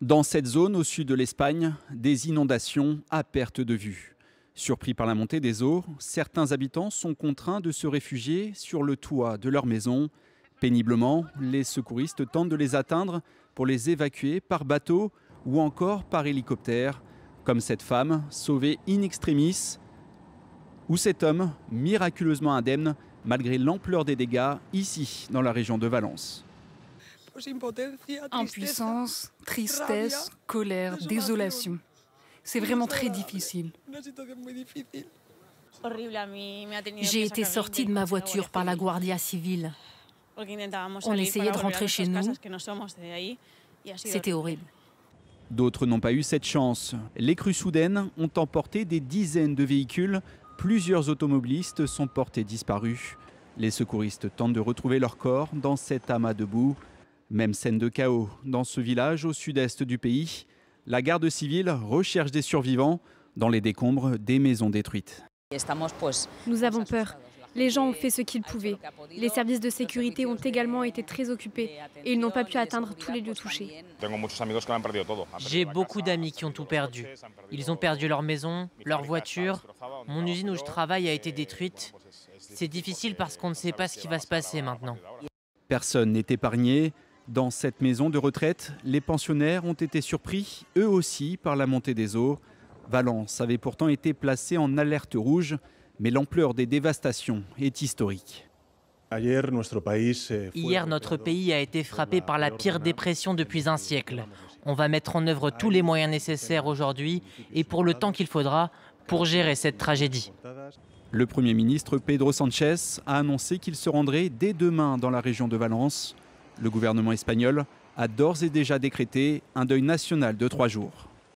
Dans cette zone au sud de l'Espagne, des inondations à perte de vue. Surpris par la montée des eaux, certains habitants sont contraints de se réfugier sur le toit de leur maison. Péniblement, les secouristes tentent de les atteindre pour les évacuer par bateau ou encore par hélicoptère, comme cette femme sauvée in extremis ou cet homme miraculeusement indemne malgré l'ampleur des dégâts ici dans la région de Valence. Impuissance, tristesse, colère, désolation. C'est vraiment très difficile. J'ai été sortie de ma voiture par la Guardia Civile. On essayait de rentrer chez nous. C'était horrible. D'autres n'ont pas eu cette chance. Les crues soudaines ont emporté des dizaines de véhicules. Plusieurs automobilistes sont portés disparus. Les secouristes tentent de retrouver leur corps dans cet amas de boue. Même scène de chaos dans ce village au sud-est du pays. La garde civile recherche des survivants dans les décombres des maisons détruites. Nous avons peur. Les gens ont fait ce qu'ils pouvaient. Les services de sécurité ont également été très occupés et ils n'ont pas pu atteindre tous les lieux touchés. J'ai beaucoup d'amis qui ont tout perdu. Ils ont perdu leur maison, leur voiture. Mon usine où je travaille a été détruite. C'est difficile parce qu'on ne sait pas ce qui va se passer maintenant. Personne n'est épargné. Dans cette maison de retraite, les pensionnaires ont été surpris, eux aussi, par la montée des eaux. Valence avait pourtant été placée en alerte rouge, mais l'ampleur des dévastations est historique. Hier, notre pays a été frappé par la pire dépression depuis un siècle. On va mettre en œuvre tous les moyens nécessaires aujourd'hui et pour le temps qu'il faudra pour gérer cette tragédie. Le Premier ministre Pedro Sánchez a annoncé qu'il se rendrait dès demain dans la région de Valence. Le gouvernement espagnol a d'ores et déjà décrété un deuil national de 3 jours.